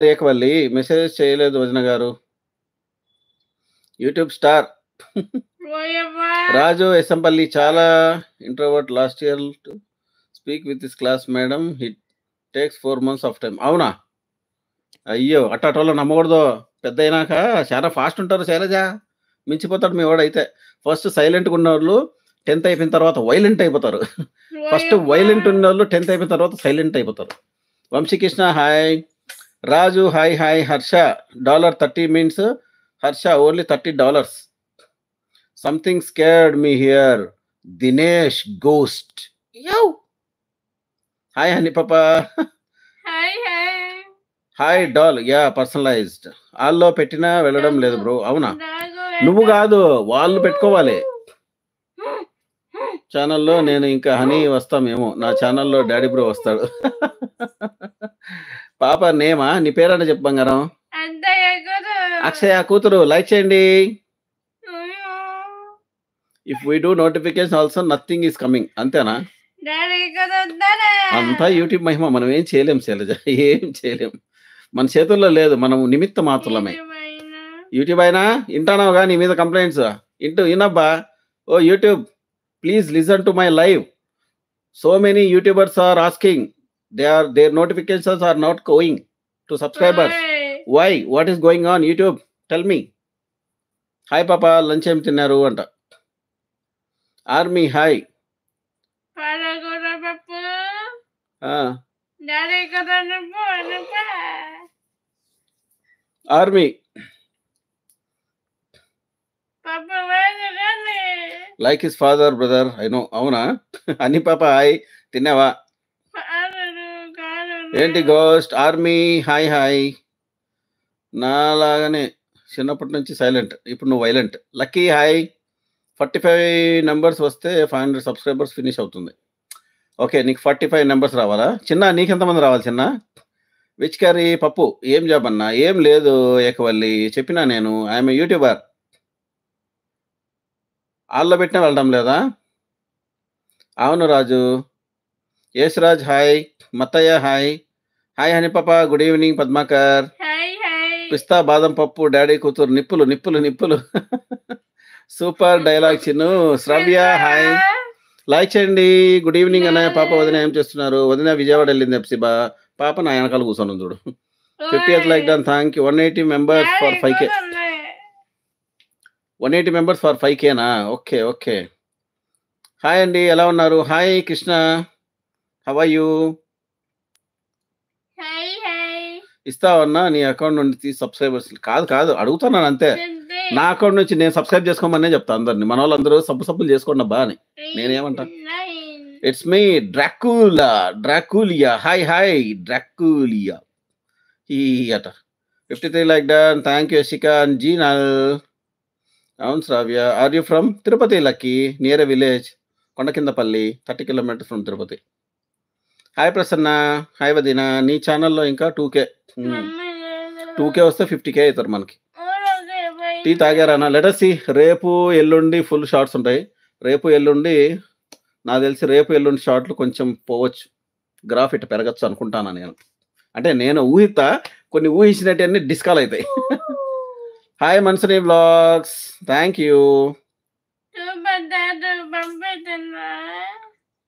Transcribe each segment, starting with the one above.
రేఖవల్లి message చేయలేదు వదిన గారు. YouTube star. ఓయమ్మా! రాజు ఎస్ఎంపల్లి చాలా introvert last year to speak with his class madam. He takes 4 months of time. అవునా? అయ్యో! అట్టాటోళ్ళని నమ్మకూడదు. పెద్దయినాక చాలా ఫాస్ట్ ఉంటారు శైలజ. మించిపోతాడు మీ వాడైతే. ఫస్ట్ సైలెంట్‌గా ఉన్నోళ్ళు 10th అయిపోయిన తర్వాత వైలెంట్ అయిపోతారు. ఫస్ట్ ఓయమ్మా! వైలెంట్ ఉన్నోళ్ళు 10th అయిపోయిన తర్వాత సైలెంట్ అయిపోతారు. Vamsikrishna hi. Raju hi hi. Harsha $30 means Harsha only $30. Something scared me here. Dinesh ghost. Yo! Hi honey పాపా. Hi hi. Hi doll. Yeah! Personalised. ఆల్‌లో పెట్టినా వెళ్ళడం లేదు బ్రో. అవునా? నాకు నువ్వు గాదు. వాళ్ళు పెట్టుకోవాలి. ఛానెల్‌లో నేను ఇంకా హనీ వస్తామేమో. నా ఛానెల్‌లో డాడీ బ్రో వస్తాడు. పాప నేమా? నీ పేరన్నా చెప్పు బంగారం. అంతయ్య కూతురు. అక్షయ కూతురు. లైక్ చేయండి. అయ్యో! If we do notification also nothing is coming. అంతేనా? డాడీ కుదురుతారా? అంతా యూట్యూబ్ మహిమ. మనం ఏం చేయలేం శైలజ. ఏం చేయలేం. మన చేతుల్లో లేదు. మనం నిమిత్త మాత్రులమే. ఏమైనా? యూట్యూబ్ అయినా ఇంటానావుగా నీ మీద కంప్లైంట్స్. ఇనబ్బా. Oh YouTube please listen to my live. So many YouTubers are asking. their notifications are not going to subscribers. ఓయ్! Why? What is going on YouTube? Tell me. Hi పాపా లంచ్ ఏం తిన్నారు అంట. Army hi. పాలకూర పప్పు. ఆ, daddy కుదురు నువ్వు. ఆర్మీ పప్పు వేసుకొని. Like his father brother. I know. అవునా? అని పాప హాయ్. తిన్నావా? కాదు. ఏంటి గోస్ట్? Army hi hi. నాలాగానే చిన్నప్పటి నుంచి సైలెంట్. ఇప్పుడు నువ్వు వైలెంట్. Lucky hi. 45 నెంబర్స్ వస్తే 500 సబ్స్క్రైబర్స్ ఫినిష్ అవుతుంది. ఓకే నీకు 45 నెంబర్స్ రావాలా? చిన్న నీకెంతమంది రావాలి చిన్న? Which curry? పప్పు. ఏం జాబ్ అన్నా? ఏం లేదు ఏకవల్లి. చెప్పినా నేను ఐఎమ్ యూట్యూబర్. ఆల్లో పెట్టినా వెళ్ళడం లేదా? అవును Raju. Yesuraj hi. Mattaiah hi. Hi honey పాప. Good evening Padmakar. Hi hi. పిస్తా బాదం పప్పు డాడీ కూతురు. నిప్పులు నిప్పులు నిప్పులు. Super dialogue Chinnu. Shravya hi. Like చేయండి. గుడ్ ఈవినింగ్ అన్నయ్య పాప వదిన ఏం చేస్తున్నారు? వదిన విజయవాడ వెళ్ళింది ఎప్సిబా. పాప నా వెనకాల కూర్చొని చూడు. 50th like done. Thank you. 180 members for 5K. 180 members for 5Kనా? Okay okay. హాయ్ అండి ఎలా ఉన్నారు? Hi Krishna. How are you? Hi hi. ఇస్తావన్నా నీ అకౌంట్ నుండి సబ్స్క్రైబర్స్? కాదు కాదు అడుగుతున్నాను అంతే. నా అకౌంట్ నుంచి నేను సబ్స్క్రైబ్ చేసుకోమనే చెప్తా అందరిని. మన వాళ్ళందరూ సబ్బులు చేసుకోండి అబ్బా అని. నేనేమంటా? It's me Dracula. Draculia. Hi hi Draculia. ఈ అట 53 like done. Thank you Yashika and Jinal. అవును Shravya. Are you from Tirupati? Lucky near a village Kondakindapalli 30 kilometers from Tirupati. Hi Prasanna. Hi వదిన. నీ ఛానల్లో ఇంకా 2K. 2K వస్తే 50K అవుతారు మనకి. టీ తాగారన్నా? లెటర్సీ. రేపు ఎల్లుండి ఫుల్ షార్ట్స్ ఉంటాయి. రేపు ఎల్లుండి నాకు తెలిసి రేపు ఎల్లుండి షార్ట్లు కొంచెం పోవచ్చు. గ్రాఫ్ ఇట్ పెరగచ్చు అనుకుంటాను నేను. అంటే నేను ఊహిస్తా. కొన్ని ఊహించినట్టు డిస్కాల్ అవుతాయి. Hi Mansani vlogs. Thank you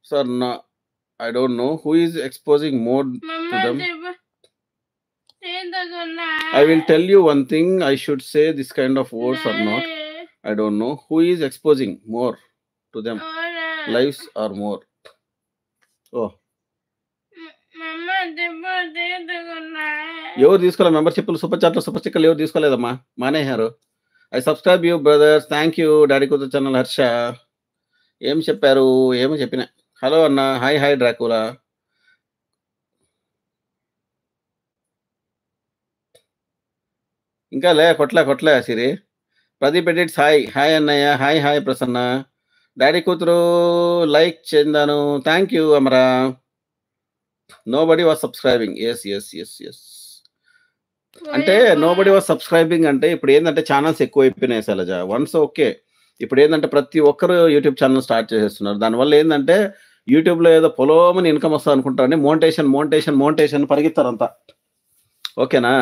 sir. నా I don't know who is exposing more to them. I will tell you one thing. I should say this kind of words or not. I don't know who is exposing more to them. Lives or more. Oh. ఎవరు తీసుకోలే మెంబర్షిప్లు? Super చాట్లు super స్టిక్కర్లు ఎవరు తీసుకోలేదమ్మా? మానేశారు. I subscribe you brothers. Thank you. Daddy కూతురు channel Harsha. ఏం చెప్పారు? ఏమో చెప్పిన. హలో అన్న. Hi hi Dracula. ఇంకా లే కొట్లే Siri. Pradeep edits hi. Hi అన్నయ్య. Hi hi Prasanna. డాడీ కూతురు లైక్ చెందాను. Thank you Amara. Nobody was subscribing. Yes అంటే నో బడీ వాజ్ సబ్స్క్రైబింగ్ అంటే ఇప్పుడు ఏంటంటే ఛానల్స్ ఎక్కువ అయిపోయినాయి శైలజ. Once okay. ఇప్పుడు ఏంటంటే ప్రతి ఒక్కరు యూట్యూబ్ ఛానల్ స్టార్ట్ చేసేస్తున్నారు. దానివల్ల ఏంటంటే యూట్యూబ్లో ఏదో పొలోమని ఇన్కమ్ వస్తుంది అనుకుంటారని మోనిటైజేషన్ పరిగెత్తారంతా. ఓకేనా?